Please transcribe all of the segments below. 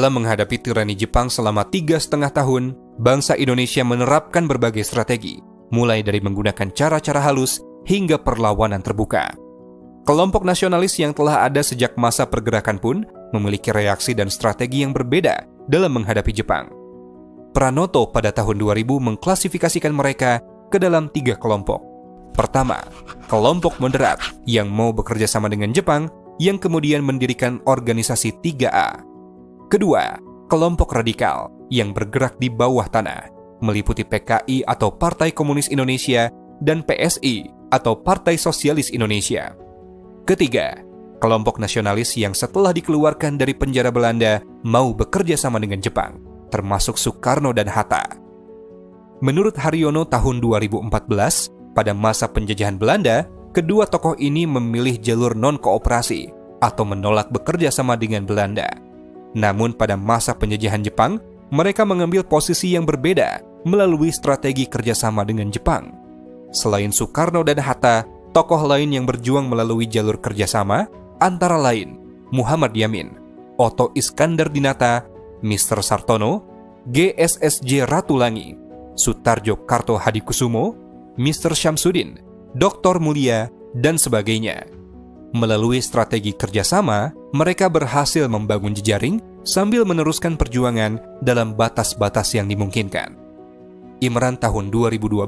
Dalam menghadapi tirani Jepang selama 3,5 tahun, bangsa Indonesia menerapkan berbagai strategi, mulai dari menggunakan cara-cara halus hingga perlawanan terbuka. Kelompok nasionalis yang telah ada sejak masa pergerakan pun memiliki reaksi dan strategi yang berbeda dalam menghadapi Jepang. Pranoto pada tahun 2000 mengklasifikasikan mereka ke dalam 3 kelompok. Pertama, kelompok moderat yang mau bekerja sama dengan Jepang, yang kemudian mendirikan organisasi 3A. Kedua, kelompok radikal yang bergerak di bawah tanah, meliputi PKI atau Partai Komunis Indonesia dan PSI atau Partai Sosialis Indonesia. Ketiga, kelompok nasionalis yang setelah dikeluarkan dari penjara Belanda mau bekerja sama dengan Jepang, termasuk Soekarno dan Hatta. Menurut Haryono tahun 2014, pada masa penjajahan Belanda, kedua tokoh ini memilih jalur non-kooperasi atau menolak bekerja sama dengan Belanda. Namun pada masa penjajahan Jepang, mereka mengambil posisi yang berbeda melalui strategi kerjasama dengan Jepang. Selain Soekarno dan Hatta, tokoh lain yang berjuang melalui jalur kerjasama antara lain Muhammad Yamin, Oto Iskandar Dinata, Mr. Sartono, GSSJ Ratulangi, Sutarjo Karto Hadikusumo, Mr. Syamsuddin, Dr. Mulia, dan sebagainya. Melalui strategi kerjasama, mereka berhasil membangun jejaring sambil meneruskan perjuangan dalam batas-batas yang dimungkinkan. Imran tahun 2012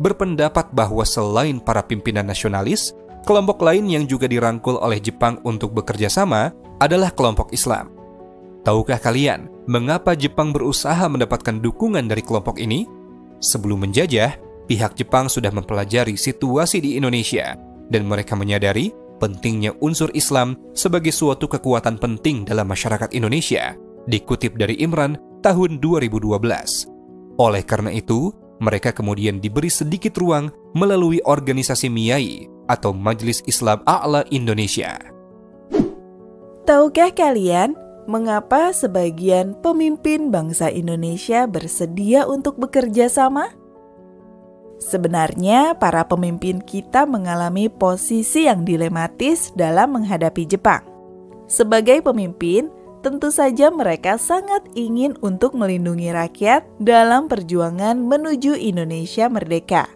berpendapat bahwa selain para pimpinan nasionalis, kelompok lain yang juga dirangkul oleh Jepang untuk bekerja sama adalah kelompok Islam. Tahukah kalian mengapa Jepang berusaha mendapatkan dukungan dari kelompok ini? Sebelum menjajah, pihak Jepang sudah mempelajari situasi di Indonesia dan mereka menyadari pentingnya unsur Islam sebagai suatu kekuatan penting dalam masyarakat Indonesia, dikutip dari Imran tahun 2012. Oleh karena itu, mereka kemudian diberi sedikit ruang melalui organisasi MIAI atau Majelis Islam A'la Indonesia. Tahukah kalian mengapa sebagian pemimpin bangsa Indonesia bersedia untuk bekerja sama? Sebenarnya, para pemimpin kita mengalami posisi yang dilematis dalam menghadapi Jepang. Sebagai pemimpin, tentu saja mereka sangat ingin untuk melindungi rakyat dalam perjuangan menuju Indonesia merdeka.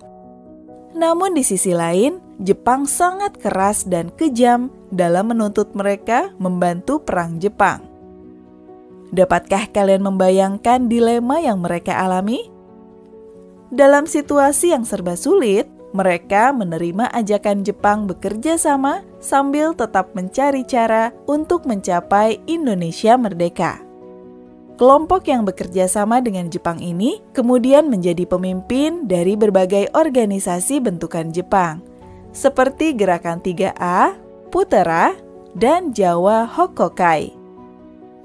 Namun di sisi lain, Jepang sangat keras dan kejam dalam menuntut mereka membantu perang Jepang. Dapatkah kalian membayangkan dilema yang mereka alami? Dalam situasi yang serba sulit, mereka menerima ajakan Jepang bekerja sama sambil tetap mencari cara untuk mencapai Indonesia merdeka. Kelompok yang bekerja sama dengan Jepang ini kemudian menjadi pemimpin dari berbagai organisasi bentukan Jepang, seperti Gerakan 3A, Putera, dan Jawa Hokokai.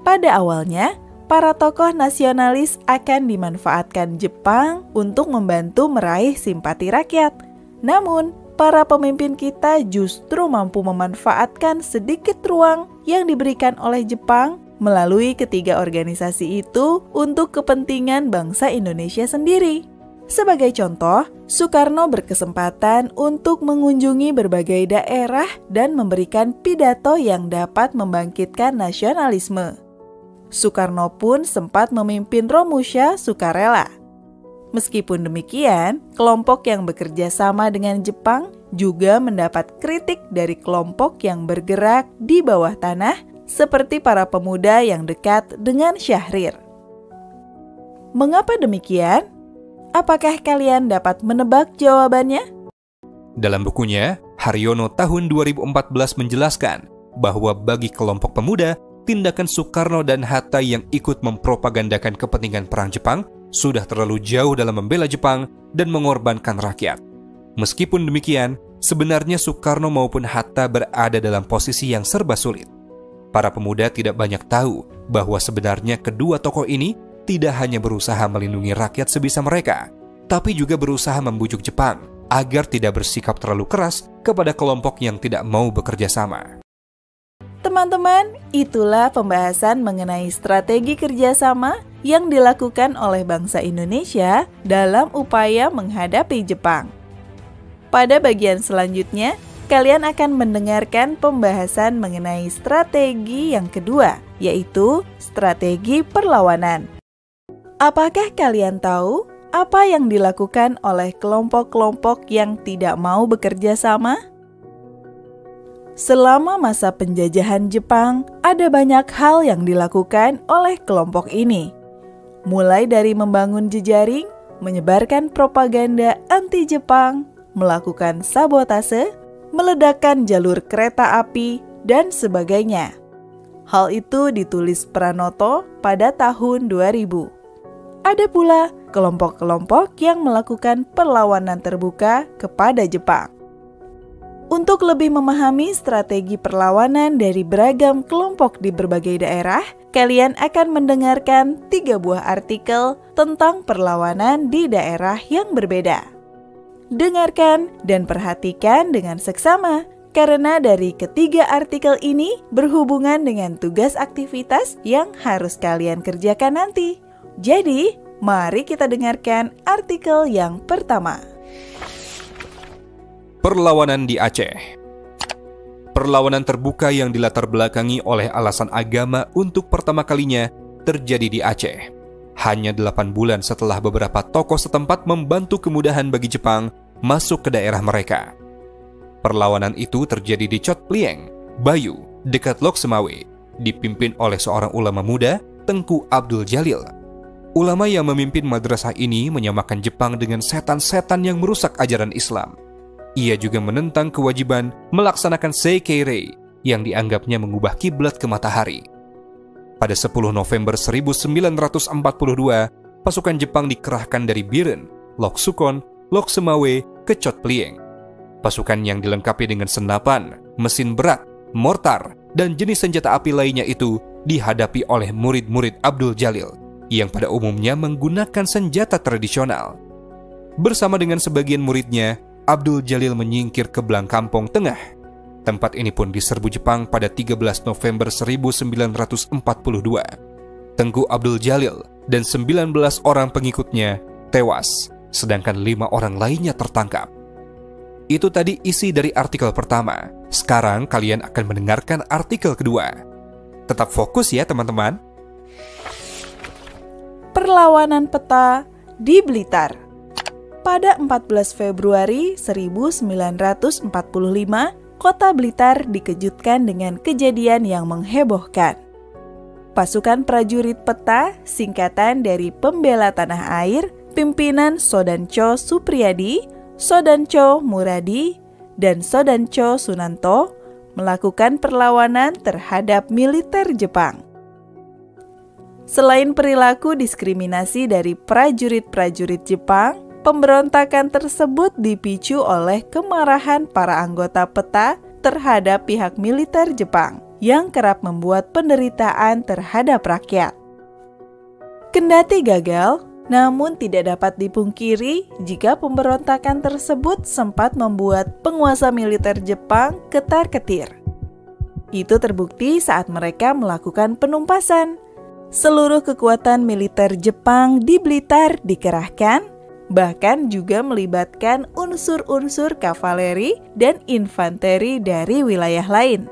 Pada awalnya, para tokoh nasionalis akan dimanfaatkan Jepang untuk membantu meraih simpati rakyat. Namun, para pemimpin kita justru mampu memanfaatkan sedikit ruang yang diberikan oleh Jepang melalui ketiga organisasi itu untuk kepentingan bangsa Indonesia sendiri. Sebagai contoh, Soekarno berkesempatan untuk mengunjungi berbagai daerah dan memberikan pidato yang dapat membangkitkan nasionalisme. Soekarno pun sempat memimpin Romusha Sukarela. Meskipun demikian, kelompok yang bekerja sama dengan Jepang juga mendapat kritik dari kelompok yang bergerak di bawah tanah seperti para pemuda yang dekat dengan Syahrir. Mengapa demikian? Apakah kalian dapat menebak jawabannya? Dalam bukunya, Haryono tahun 2014 menjelaskan bahwa bagi kelompok pemuda, tindakan Soekarno dan Hatta yang ikut mempropagandakan kepentingan perang Jepang sudah terlalu jauh dalam membela Jepang dan mengorbankan rakyat. Meskipun demikian, sebenarnya Soekarno maupun Hatta berada dalam posisi yang serba sulit. Para pemuda tidak banyak tahu bahwa sebenarnya kedua tokoh ini tidak hanya berusaha melindungi rakyat sebisa mereka, tapi juga berusaha membujuk Jepang agar tidak bersikap terlalu keras kepada kelompok yang tidak mau bekerja sama. Teman-teman, itulah pembahasan mengenai strategi kerjasama yang dilakukan oleh bangsa Indonesia dalam upaya menghadapi Jepang. Pada bagian selanjutnya, kalian akan mendengarkan pembahasan mengenai strategi yang kedua, yaitu strategi perlawanan. Apakah kalian tahu apa yang dilakukan oleh kelompok-kelompok yang tidak mau bekerja sama? Selama masa penjajahan Jepang, ada banyak hal yang dilakukan oleh kelompok ini. Mulai dari membangun jejaring, menyebarkan propaganda anti-Jepang, melakukan sabotase, meledakkan jalur kereta api, dan sebagainya. Hal itu ditulis Pranoto pada tahun 2000. Ada pula kelompok-kelompok yang melakukan perlawanan terbuka kepada Jepang. Untuk lebih memahami strategi perlawanan dari beragam kelompok di berbagai daerah, kalian akan mendengarkan 3 buah artikel tentang perlawanan di daerah yang berbeda. Dengarkan dan perhatikan dengan seksama, karena dari ketiga artikel ini berhubungan dengan tugas aktivitas yang harus kalian kerjakan nanti. Jadi, mari kita dengarkan artikel yang pertama. Perlawanan di Aceh. Perlawanan terbuka yang dilatar belakangi oleh alasan agama untuk pertama kalinya terjadi di Aceh. Hanya 8 bulan setelah beberapa tokoh setempat membantu kemudahan bagi Jepang masuk ke daerah mereka. Perlawanan itu terjadi di Chot Plieng, Bayu, dekat Lok Semawe, dipimpin oleh seorang ulama muda, Tengku Abdul Jalil. Ulama yang memimpin madrasah ini menyamakan Jepang dengan setan-setan yang merusak ajaran Islam. Ia juga menentang kewajiban melaksanakan Seikeirei yang dianggapnya mengubah kiblat ke matahari. Pada 10 November 1942, pasukan Jepang dikerahkan dari Biren, Lok Sukon, Lok Semawe ke Chot Plieng. Pasukan yang dilengkapi dengan senapan, mesin berat, mortar, dan jenis senjata api lainnya itu dihadapi oleh murid-murid Abdul Jalil yang pada umumnya menggunakan senjata tradisional. Bersama dengan sebagian muridnya, Abdul Jalil menyingkir ke Blangkampong Tengah. Tempat ini pun diserbu Jepang pada 13 November 1942. Tengku Abdul Jalil dan 19 orang pengikutnya tewas, sedangkan 5 orang lainnya tertangkap. Itu tadi isi dari artikel pertama. Sekarang kalian akan mendengarkan artikel kedua. Tetap fokus ya teman-teman. Perlawanan peta di Blitar. Pada 14 Februari 1945, kota Blitar dikejutkan dengan kejadian yang menghebohkan. Pasukan prajurit peta, singkatan dari Pembela Tanah Air, pimpinan Sodanco Supriyadi, Sodanco Muradi, dan Sodanco Sunanto, melakukan perlawanan terhadap militer Jepang. Selain perilaku diskriminasi dari prajurit-prajurit Jepang, pemberontakan tersebut dipicu oleh kemarahan para anggota peta terhadap pihak militer Jepang yang kerap membuat penderitaan terhadap rakyat. Kendati gagal, namun tidak dapat dipungkiri jika pemberontakan tersebut sempat membuat penguasa militer Jepang ketar-ketir. Itu terbukti saat mereka melakukan penumpasan. Seluruh kekuatan militer Jepang di Blitar dikerahkan, bahkan juga melibatkan unsur-unsur kavaleri dan infanteri dari wilayah lain.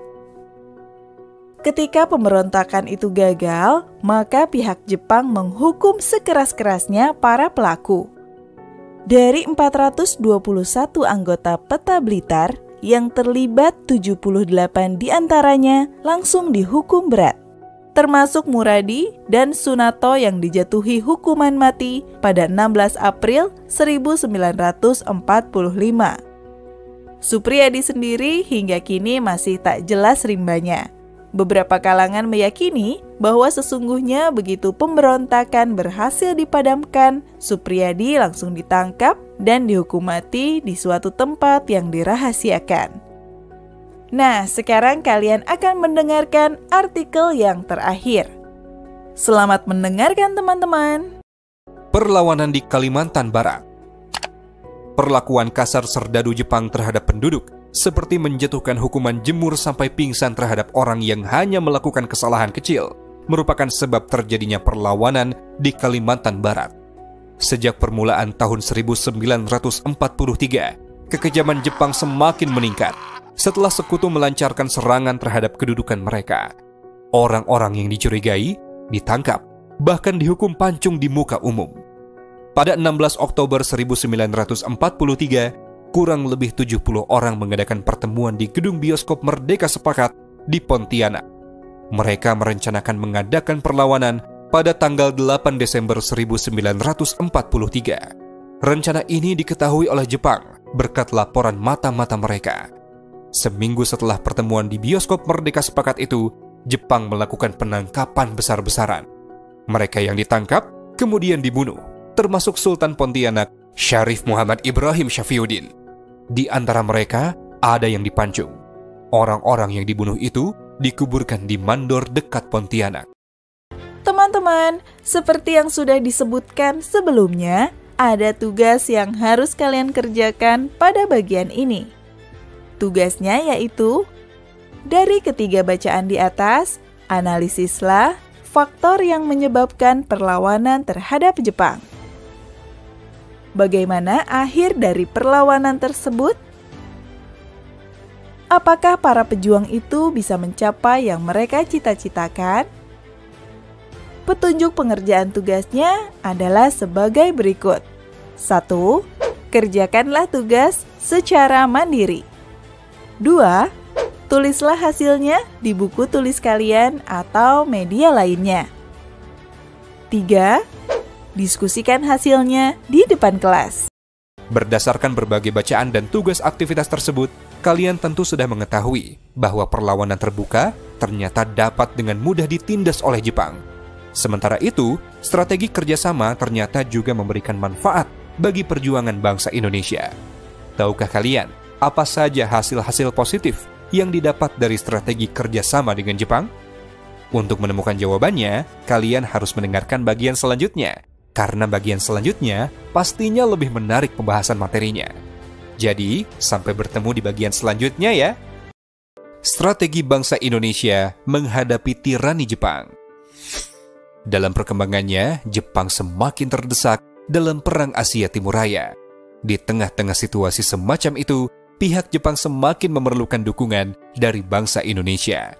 Ketika pemberontakan itu gagal, maka pihak Jepang menghukum sekeras-kerasnya para pelaku. Dari 421 anggota peta Blitar, yang terlibat 78 diantaranya langsung dihukum berat, termasuk Muradi dan Sunato yang dijatuhi hukuman mati pada 16 April 1945. Supriyadi sendiri hingga kini masih tak jelas rimbanya. Beberapa kalangan meyakini bahwa sesungguhnya begitu pemberontakan berhasil dipadamkan, Supriyadi langsung ditangkap dan dihukum mati di suatu tempat yang dirahasiakan. Nah, sekarang kalian akan mendengarkan artikel yang terakhir. Selamat mendengarkan teman-teman. Perlawanan di Kalimantan Barat. Perlakuan kasar serdadu Jepang terhadap penduduk, seperti menjatuhkan hukuman jemur sampai pingsan terhadap orang yang hanya melakukan kesalahan kecil, merupakan sebab terjadinya perlawanan di Kalimantan Barat. Sejak permulaan tahun 1943, kekejaman Jepang semakin meningkat setelah sekutu melancarkan serangan terhadap kedudukan mereka. Orang-orang yang dicurigai ditangkap, bahkan dihukum pancung di muka umum. Pada 16 Oktober 1943, kurang lebih 70 orang mengadakan pertemuan di gedung bioskop Merdeka Sepakat di Pontianak. Mereka merencanakan mengadakan perlawanan pada tanggal 8 Desember 1943. Rencana ini diketahui oleh Jepang berkat laporan mata-mata mereka. Seminggu setelah pertemuan di bioskop Merdeka Sepakat itu, Jepang melakukan penangkapan besar-besaran. Mereka yang ditangkap kemudian dibunuh, termasuk Sultan Pontianak Syarif Muhammad Ibrahim Syafiuddin. Di antara mereka ada yang dipancung. Orang-orang yang dibunuh itu dikuburkan di mandor dekat Pontianak. Teman-teman, seperti yang sudah disebutkan sebelumnya, ada tugas yang harus kalian kerjakan pada bagian ini. Tugasnya yaitu, dari ketiga bacaan di atas, analisislah faktor yang menyebabkan perlawanan terhadap Jepang. Bagaimana akhir dari perlawanan tersebut? Apakah para pejuang itu bisa mencapai yang mereka cita-citakan? Petunjuk pengerjaan tugasnya adalah sebagai berikut. 1. Kerjakanlah tugas secara mandiri. 2. Tulislah hasilnya di buku tulis kalian atau media lainnya. 3. Diskusikan hasilnya di depan kelas. Berdasarkan berbagai bacaan dan tugas aktivitas tersebut, kalian tentu sudah mengetahui bahwa perlawanan terbuka ternyata dapat dengan mudah ditindas oleh Jepang. Sementara itu, strategi kerjasama ternyata juga memberikan manfaat bagi perjuangan bangsa Indonesia. Tahukah kalian apa saja hasil-hasil positif yang didapat dari strategi kerjasama dengan Jepang? Untuk menemukan jawabannya, kalian harus mendengarkan bagian selanjutnya, karena bagian selanjutnya pastinya lebih menarik pembahasan materinya. Jadi, sampai bertemu di bagian selanjutnya ya. Strategi bangsa Indonesia menghadapi tirani Jepang. Dalam perkembangannya, Jepang semakin terdesak dalam Perang Asia Timur Raya. Di tengah-tengah situasi semacam itu, pihak Jepang semakin memerlukan dukungan dari bangsa Indonesia.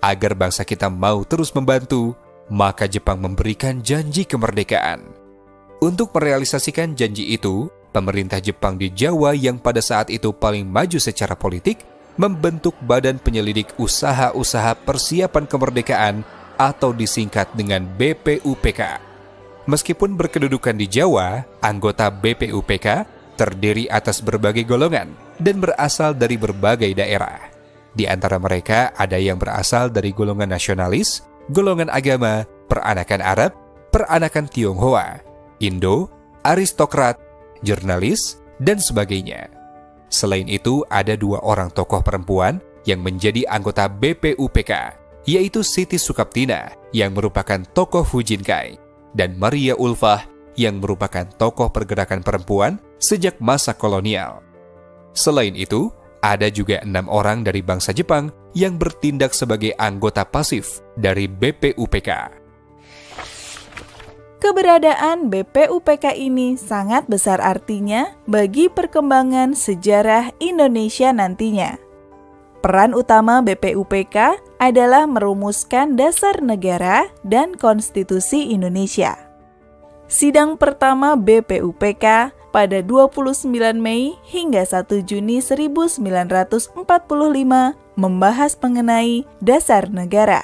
Agar bangsa kita mau terus membantu, maka Jepang memberikan janji kemerdekaan. Untuk merealisasikan janji itu, pemerintah Jepang di Jawa yang pada saat itu paling maju secara politik, membentuk Badan Penyelidik Usaha-Usaha Persiapan Kemerdekaan atau disingkat dengan BPUPK. Meskipun berkedudukan di Jawa, anggota BPUPK terdiri atas berbagai golongan dan berasal dari berbagai daerah. Di antara mereka ada yang berasal dari golongan nasionalis, golongan agama, peranakan Arab, peranakan Tionghoa, Indo, aristokrat, jurnalis, dan sebagainya. Selain itu, ada 2 orang tokoh perempuan yang menjadi anggota BPUPK, yaitu Siti Sukaptina yang merupakan tokoh Fujinkai, dan Maria Ulfah yang merupakan tokoh pergerakan perempuan sejak masa kolonial. Selain itu, ada juga 6 orang dari bangsa Jepang yang bertindak sebagai anggota pasif dari BPUPK. Keberadaan BPUPK ini sangat besar artinya bagi perkembangan sejarah Indonesia nantinya. Peran utama BPUPK adalah merumuskan dasar negara dan konstitusi Indonesia. Sidang pertama BPUPK pada 29 Mei hingga 1 Juni 1945 membahas mengenai dasar negara.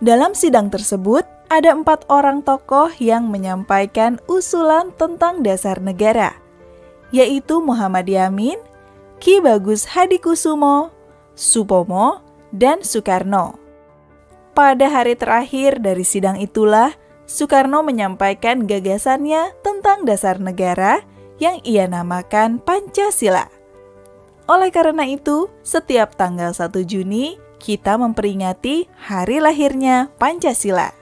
Dalam sidang tersebut, ada 4 orang tokoh yang menyampaikan usulan tentang dasar negara, yaitu Muhammad Yamin, Ki Bagus Hadikusumo, Supomo, dan Soekarno. Pada hari terakhir dari sidang itulah, Soekarno menyampaikan gagasannya tentang dasar negara yang ia namakan Pancasila. Oleh karena itu, setiap tanggal 1 Juni, kita memperingati hari lahirnya Pancasila.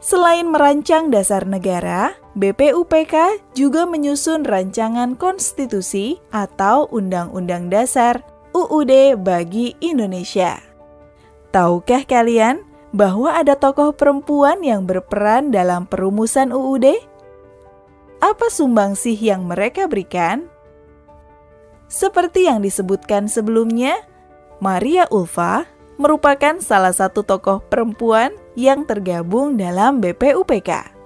Selain merancang dasar negara, BPUPK juga menyusun rancangan konstitusi atau Undang-Undang Dasar UUD bagi Indonesia. Tahukah kalian bahwa ada tokoh perempuan yang berperan dalam perumusan UUD? Apa sumbangsih yang mereka berikan? Seperti yang disebutkan sebelumnya, Maria Ulfah merupakan salah satu tokoh perempuan yang tergabung dalam BPUPK.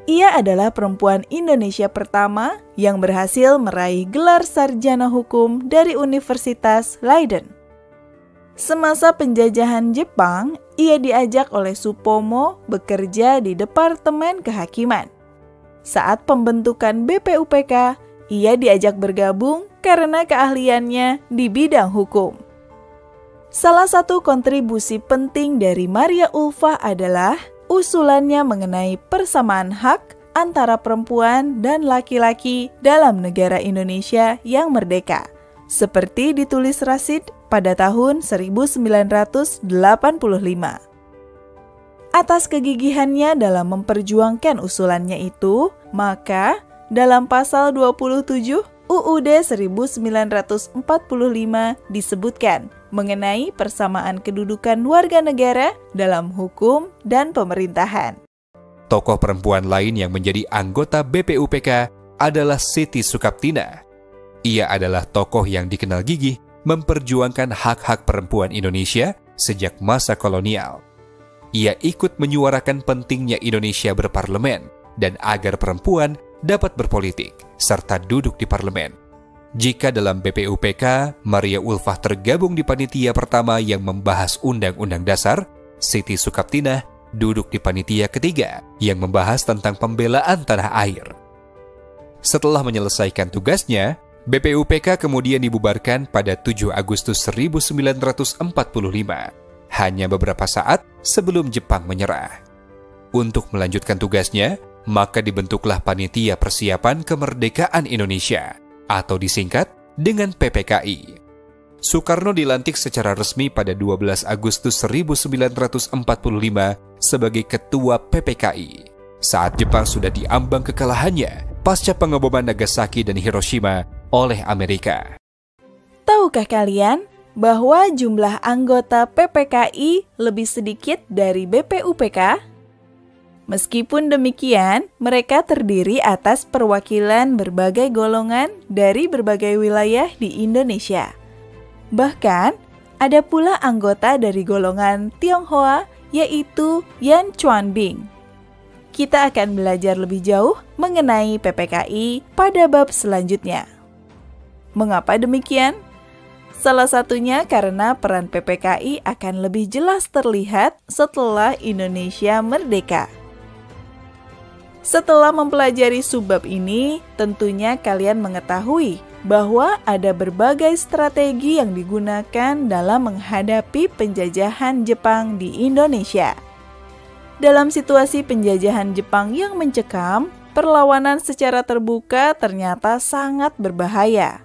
Ia adalah perempuan Indonesia pertama yang berhasil meraih gelar sarjana hukum dari Universitas Leiden. Semasa penjajahan Jepang, ia diajak oleh Supomo bekerja di Departemen Kehakiman. Saat pembentukan BPUPK, ia diajak bergabung karena keahliannya di bidang hukum. Salah satu kontribusi penting dari Maria Ulfah adalah usulannya mengenai persamaan hak antara perempuan dan laki-laki dalam negara Indonesia yang merdeka, seperti ditulis Rashid pada tahun 1985. Atas kegigihannya dalam memperjuangkan usulannya itu, maka dalam pasal 27 UUD 1945 disebutkan mengenai persamaan kedudukan warga negara dalam hukum dan pemerintahan. Tokoh perempuan lain yang menjadi anggota BPUPK adalah Siti Sukaptina. Ia adalah tokoh yang dikenal gigih memperjuangkan hak-hak perempuan Indonesia sejak masa kolonial. Ia ikut menyuarakan pentingnya Indonesia berparlemen dan agar perempuan dapat berpolitik serta duduk di parlemen. Jika dalam BPUPK, Maria Ulfah tergabung di panitia pertama yang membahas Undang-Undang Dasar, Siti Sukaptina duduk di panitia ketiga yang membahas tentang pembelaan tanah air. Setelah menyelesaikan tugasnya, BPUPK kemudian dibubarkan pada 7 Agustus 1945, hanya beberapa saat sebelum Jepang menyerah. Untuk melanjutkan tugasnya, maka dibentuklah Panitia Persiapan Kemerdekaan Indonesia, atau disingkat dengan PPKI. Soekarno dilantik secara resmi pada 12 Agustus 1945 sebagai Ketua PPKI. Saat Jepang sudah diambang kekalahannya pasca pengeboman Nagasaki dan Hiroshima oleh Amerika. Tahukah kalian bahwa jumlah anggota PPKI lebih sedikit dari BPUPK? Meskipun demikian, mereka terdiri atas perwakilan berbagai golongan dari berbagai wilayah di Indonesia. Bahkan, ada pula anggota dari golongan Tionghoa, yaitu Yan Chuanbing. Kita akan belajar lebih jauh mengenai PPKI pada bab selanjutnya. Mengapa demikian? Salah satunya karena peran PPKI akan lebih jelas terlihat setelah Indonesia merdeka. Setelah mempelajari subbab ini, tentunya kalian mengetahui bahwa ada berbagai strategi yang digunakan dalam menghadapi penjajahan Jepang di Indonesia. Dalam situasi penjajahan Jepang yang mencekam, perlawanan secara terbuka ternyata sangat berbahaya.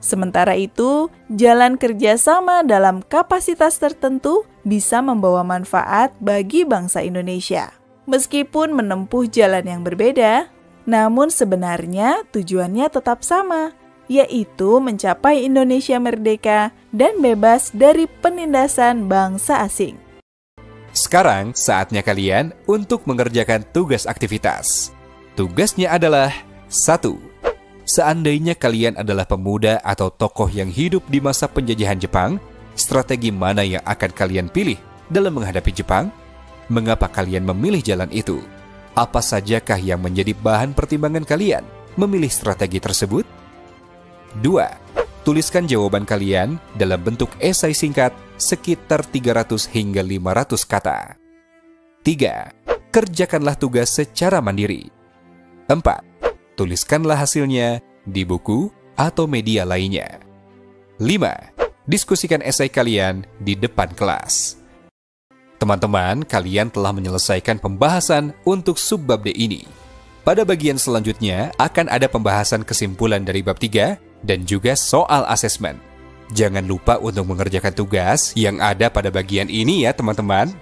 Sementara itu, jalan kerjasama dalam kapasitas tertentu bisa membawa manfaat bagi bangsa Indonesia. Meskipun menempuh jalan yang berbeda, namun sebenarnya tujuannya tetap sama, yaitu mencapai Indonesia merdeka dan bebas dari penindasan bangsa asing. Sekarang saatnya kalian untuk mengerjakan tugas aktivitas. Tugasnya adalah 1. Seandainya kalian adalah pemuda atau tokoh yang hidup di masa penjajahan Jepang, strategi mana yang akan kalian pilih dalam menghadapi Jepang? Mengapa kalian memilih jalan itu? Apa sajakah yang menjadi bahan pertimbangan kalian memilih strategi tersebut? 2. Tuliskan jawaban kalian dalam bentuk esai singkat sekitar 300 hingga 500 kata. 3. Kerjakanlah tugas secara mandiri. 4. Tuliskanlah hasilnya di buku atau media lainnya. 5. Diskusikan esai kalian di depan kelas. Teman-teman, kalian telah menyelesaikan pembahasan untuk subbab D ini. Pada bagian selanjutnya akan ada pembahasan kesimpulan dari bab 3 dan juga soal asesmen. Jangan lupa untuk mengerjakan tugas yang ada pada bagian ini ya teman-teman.